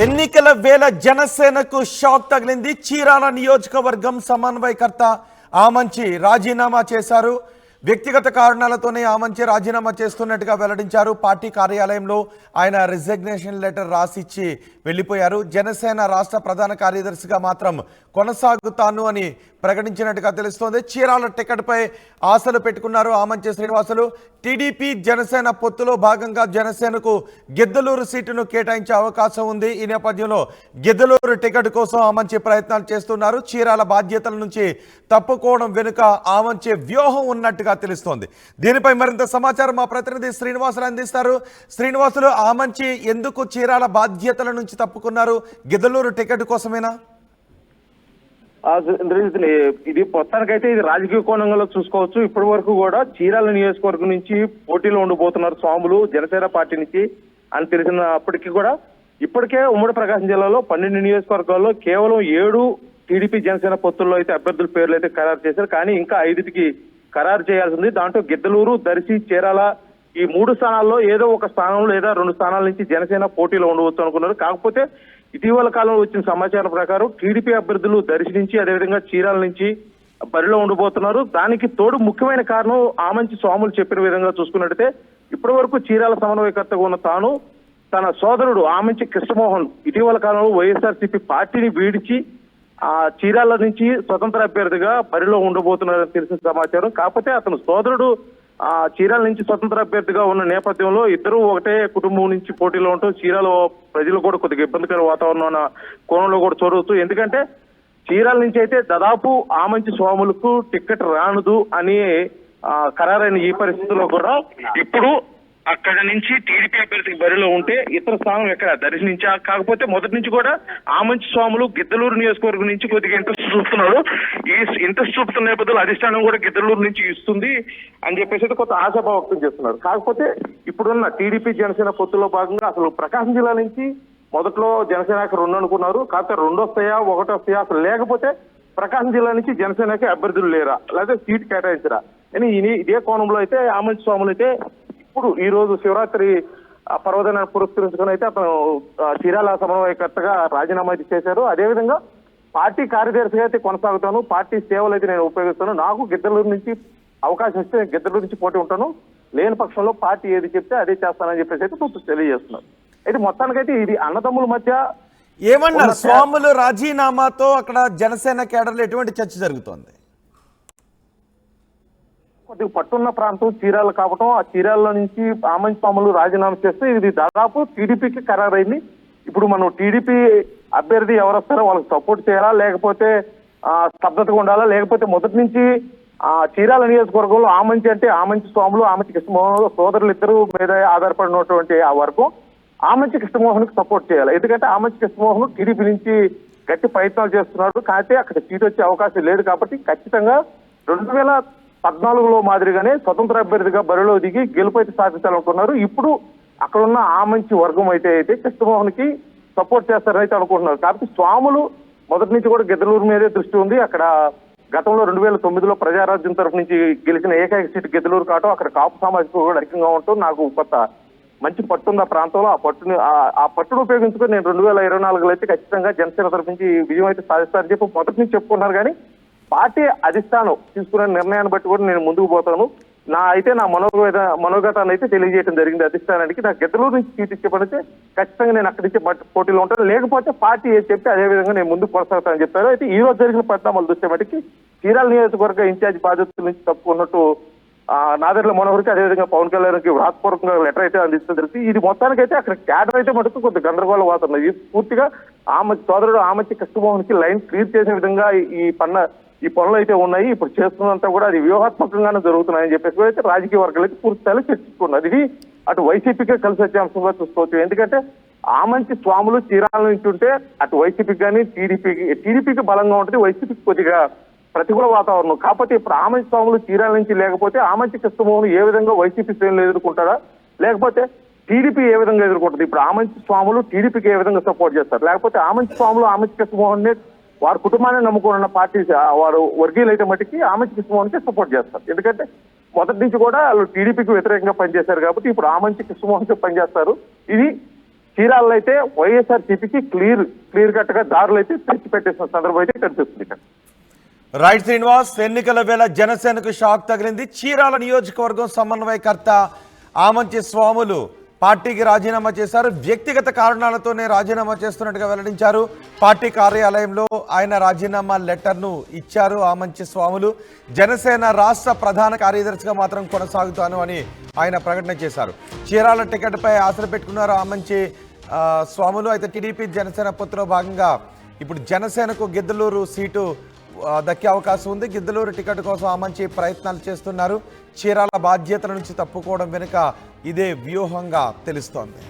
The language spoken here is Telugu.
ఎన్నికల వేళ జనసేనకు షాక్ తగిలింది. చీరాల నియోజకవర్గం సమన్వయకర్త ఆమంచి రాజీనామా చేశారు. వ్యక్తిగత కారణాలతోనే ఆమంచి రాజీనామా చేస్తున్నట్టుగా వెల్లడించారు. పార్టీ కార్యాలయంలో ఆయన రిజిగ్నేషన్ లెటర్ రాసిచ్చి వెళ్ళిపోయారు. జనసేన రాష్ట్ర ప్రధాన కార్యదర్శిగా మాత్రం కొనసాగుతాను అని ప్రకటించినట్టుగా తెలుస్తోంది. చీరాల టికెట్పై ఆశలు పెట్టుకున్నారు ఆమంచి శ్రీనివాసులు. టీడీపీ జనసేన పొత్తులో భాగంగా జనసేనకు గిద్దలూరు సీటును కేటాయించే అవకాశం ఉంది. ఈ నేపథ్యంలో గిద్దలూరు టికెట్ కోసం ఆమంచి ప్రయత్నాలు చేస్తున్నారు. చీరాల బాధ్యతల నుంచి తప్పుకోవడం వెనుక ఆమంచి వ్యూహం ఉన్నట్టుగా తెలుస్తోంది. దీనిపై మరింత సమాచారం మా ప్రతినిధి శ్రీనివాసులు అందిస్తారు. శ్రీనివాసులు, ఆమంచి ఎందుకు చీరాల బాధ్యతల నుంచి తప్పుకున్నారు? గిద్దలూరు టికెట్ కోసమేనా? ఇది మొత్తానికైతే ఇది రాజకీయ కోణంలో చూసుకోవచ్చు. ఇప్పటి వరకు కూడా చీరాల నియోజకవర్గం నుంచి పోటీలో ఉండిపోతున్నారు స్వాములు జనసేన పార్టీ నుంచి అని తెలిసినప్పటికీ కూడా ఇప్పటికే ఉమ్మడి ప్రకాశం జిల్లాలో 12 నియోజకవర్గాల్లో కేవలం 7 టీడీపీ జనసేన పొత్తుల్లో అయితే అభ్యర్థుల పేర్లు అయితే ఖరారు చేశారు. కానీ ఇంకా 5కి ఖరారు చేయాల్సింది. దాంట్లో గిద్దలూరు, దర్శి, చీరాల ఈ 3 స్థానాల్లో ఏదో ఒక స్థానంలో లేదా 2 స్థానాల నుంచి జనసేన పోటీలో ఉండవచ్చు అనుకున్నారు. కాకపోతే ఇటీవల కాలంలో వచ్చిన సమాచారం ప్రకారం టీడీపీ అభ్యర్థులు దర్శి నుంచి అదేవిధంగా చీరాల నుంచి బరిలో ఉండబోతున్నారు. దానికి తోడు ముఖ్యమైన కారణం ఆమంచి స్వాములు చెప్పిన విధంగా చూసుకున్నట్టయితే ఇప్పటి వరకు చీరాల సమన్వయకర్తగా ఉన్న తాను తన సోదరుడు ఆమంచి కృష్ణమోహన్ ఇటీవల కాలంలో వైఎస్ఆర్సీపీ పార్టీని వీడిచి చీరాల నుంచి స్వతంత్ర అభ్యర్థిగా బరిలో ఉండబోతున్నారని తెలిసిన సమాచారం. కాకపోతే అతను సోదరుడు చీరాల నుంచి స్వతంత్ర అభ్యర్థిగా ఉన్న నేపథ్యంలో ఇద్దరు ఒకటే కుటుంబం నుంచి పోటీలో ఉంటూ చీరాల ప్రజలు కూడా కొద్దిగా ఇబ్బందికర వాతావరణం కోణంలో కూడా చూడవచ్చు. ఎందుకంటే చీరాల నుంచి అయితే దాదాపు ఆమంచి స్వాములకు టికెట్ రానుదు అని ఖరారైన ఈ పరిస్థితుల్లో కూడా ఇప్పుడు అక్కడ నుంచి టీడీపీ అభ్యర్థికి బరిలో ఉంటే ఇతర స్థానం ఎక్కడ దర్శి నుంచి. కాకపోతే మొదటి నుంచి కూడా ఆమంచి స్వాములు గిద్దలూరు నియోజకవర్గం నుంచి కొద్దిగా ఇంట్రెస్ట్ చూపుతున్నారు. ఈ ఇంట్రెస్ట్ చూపుతున్న నేపథ్యంలో అధిష్టానం కూడా గిద్దలూరు నుంచి ఇస్తుంది అని చెప్పేసి కొంత ఆశాభావం వ్యక్తం చేస్తున్నారు. కాకపోతే ఇప్పుడున్న టీడీపీ జనసేన పొత్తులో భాగంగా అసలు ప్రకాశం జిల్లా నుంచి మొదట్లో జనసేనకి 2 అనుకున్నారు. కాకపోతే 2 వస్తాయా 1 వస్తాయా అసలు లేకపోతే ప్రకాశం జిల్లా నుంచి జనసేనకి అభ్యర్థులు లేరా లేదా సీట్ కేటాయించరా అని ఇదే కోణంలో అయితే ఆమంచి స్వాములు అయితే ఇప్పుడు ఈ రోజు శివరాత్రి పర్వదినాన్ని పురస్కరించుకుని అయితే అతను చీరాల సమన్వయకర్తగా రాజీనామా చేశారు. అదేవిధంగా పార్టీ కార్యదర్శిగా అయితే కొనసాగుతాను, పార్టీ సేవలు అయితే నేను ఉపయోగిస్తాను, నాకు గిద్దలూరు నుంచి అవకాశం ఇస్తే గిద్దలూరు నుంచి పోటీ ఉంటాను, లేని పక్షంలో పార్టీ ఏది చెప్తే అదే చేస్తానని చెప్పేసి అయితే కొంచెం తెలియజేస్తున్నారు. అయితే మొత్తానికైతే ఇది అన్నదమ్ముల మధ్య ఏమన్నారు? స్వాములు రాజీనామాతో అక్కడ జనసేన కేడర్లో ఎటువంటి చర్చ జరుగుతోంది? కొద్దిగా పట్టున్న ప్రాంతం చీరాల కావటం, ఆ చీరాల నుంచి ఆమంచి స్వాములు రాజీనామా చేస్తే ఇది దాదాపు టీడీపీకి ఖరారైంది. ఇప్పుడు మనం టీడీపీ అభ్యర్థి ఎవరు వస్తారో వాళ్ళకి సపోర్ట్ చేయాలా లేకపోతే స్తబ్దతగా ఉండాలా లేకపోతే మొదటి నుంచి చీరాల నియోజకవర్గంలో ఆమంచి అంటే ఆమంచి స్వాములు ఆమంచి కృష్ణమోహన్ సోదరులు ఇద్దరు మీద ఆధారపడినటువంటి ఆ వర్గం ఆమంచి కృష్ణమోహన్ కి సపోర్ట్ చేయాలి. ఎందుకంటే ఆమంచి కృష్ణమోహన్ టీడీపీ నుంచి గట్టి ప్రయత్నాలు చేస్తున్నాడు. కాకపోతే అక్కడ సీట్ వచ్చే అవకాశం లేదు. కాబట్టి ఖచ్చితంగా 2014లో మాదిరిగానే స్వతంత్ర అభ్యర్థిగా బరిలో దిగి గెలుపు అయితే సాధించాలనుకున్నారు. ఇప్పుడు అక్కడున్న ఆమంచి వర్గం అయితే కృష్ణమోహన్ కి సపోర్ట్ చేస్తారని అయితే అనుకుంటున్నారు. కాబట్టి స్వాములు మొదటి నుంచి కూడా గిద్దలూరు మీదే దృష్టి ఉంది. అక్కడ గతంలో 2009లో ప్రజారాజ్యం తరఫు నుంచి గెలిచిన ఏకైక సీటు గిద్దలూరు కావటం అక్కడ కాపు సామాజిక కూడా అధికంగా ఉంటూ నాకు కొత్త మంచి పట్టుంది ఆ ప్రాంతంలో. ఆ పట్టును ఉపయోగించుకొని నేను 2024లో అయితే ఖచ్చితంగా జనసేన తరఫు నుంచి విజయం అయితే సాధిస్తారని చెప్పి మొదటి నుంచి చెప్పుకున్నారు. కానీ పార్టీ అధిష్టానం తీసుకునే నిర్ణయాన్ని బట్టి కూడా నేను ముందుకు పోతాను. నా మనోగతాన్ని అయితే తెలియజేయడం జరిగింది అధిష్టానానికి. నాకు గిద్దలూరు నుంచి సీట్ ఇచ్చేపడితే ఖచ్చితంగా నేను అక్కడి నుంచి పోటీలో ఉంటాను, లేకపోతే పార్టీ ఏది చెప్తే అదే విధంగా నేను ముందుకు కొనసాగుతానని చెప్పారు. అయితే ఈ రోజు జరిగిన పరిణామాలు చూస్తే మటుకి చీరాల నియోజకవర్గ ఇన్ఛార్జ్ బాధ్యతల నుంచి తప్పుకున్నట్టు నాదెండ్ల మనోహర్కి అదేవిధంగా పవన్ కళ్యాణ్కి వ్రాతపూర్వకంగా లెటర్ అయితే అందిస్తుంది తెలిసి ఇది మొత్తానికైతే అక్కడ క్యాడర్ అయితే మటుకు కొంత గందరగోళం వాతావరణం. ఇది పూర్తిగా సోదరుడు ఆమంచి కృష్ణమోహన్ కి లైన్ క్లియర్ చేసే విధంగా ఈ పనులు అయితే ఉన్నాయి. ఇప్పుడు చేస్తున్నంతా కూడా అది వ్యూహాత్మకంగానే జరుగుతున్నాయని చెప్పేసి అయితే రాజకీయ వర్గాలు అయితే పూర్తి స్థాయిలో చర్చించుకున్నారు. ఇది అటు వైసీపీకే కలిసి వచ్చే అంశంగా చూసుకోవచ్చు. ఎందుకంటే ఆమంచి స్వాములు చీరాల నుంచి ఉంటే అటు వైసీపీకి కానీ టీడీపీకి బలంగా ఉంటుంది, వైసీపీకి కొద్దిగా ప్రతికూల వాతావరణం. కాకపోతే ఇప్పుడు ఆమంచి స్వాములు చీరాల నుంచి లేకపోతే ఆమంచి కృష్ణమోహన్ ఏ విధంగా వైసీపీ శ్రేణులు ఎదుర్కొంటారా లేకపోతే టీడీపీ ఏ విధంగా ఎదుర్కొంటుంది? ఇప్పుడు ఆమంచి స్వాములు టీడీపీకి ఏ విధంగా సపోర్ట్ చేస్తారు లేకపోతే ఆమంచి స్వాములు ఆమంచి కృష్ణమోహన్ వారి కుటుంబాన్ని నమ్ముకున్న పార్టీ వారు వర్గీయులు అయితే మటుకి ఆమంచి కృష్ణమోహన్కి సపోర్ట్ చేస్తారు. ఎందుకంటే మొదటి నుంచి కూడా వాళ్ళు టీడీపీకి వ్యతిరేకంగా పనిచేశారు కాబట్టి ఇప్పుడు ఆమంచి కృష్ణమోహన్కి పనిచేస్తారు. ఇది చీరాల్లో అయితే వైఎస్ఆర్సీపీకి క్లియర్ కట్ గా దారులు అయితే తెచ్చిపెట్టేసిన సందర్భం అయితే కనిపిస్తుంది ఇక్కడ. రైట్ శ్రీనివాస్, ఎన్నికల వేళ జనసేనకు షాక్ తగిలింది. చీరాల నియోజకవర్గం సమన్వయకర్త ఆమంచి స్వాములు పార్టీకి రాజీనామా చేశారు. వ్యక్తిగత కారణాలతోనే రాజీనామా చేస్తున్నట్టుగా వెల్లడించారు. పార్టీ కార్యాలయంలో ఆయన రాజీనామా లెటర్ను ఇచ్చారు ఆమంచి స్వాములు. జనసేన రాష్ట్ర ప్రధాన కార్యదర్శిగా మాత్రం కొనసాగుతాను అని ఆయన ప్రకటన చేశారు. చీరాల టికెట్పై ఆశలు పెట్టుకున్నారు ఆమంచి స్వాములు. అయితే టీడీపీ జనసేన పొత్తులో భాగంగా ఇప్పుడు జనసేనకు గిద్దలూరు సీటు దక్కే అవకాశం ఉంది. గిద్దలూరు టికెట్ కోసం ఆమంచి ప్రయత్నాలు చేస్తున్నారు. చీరాల బాధ్యతల నుంచి తప్పుకోవడం వెనుక ఇదే వ్యూహంగా తెలుస్తోంది.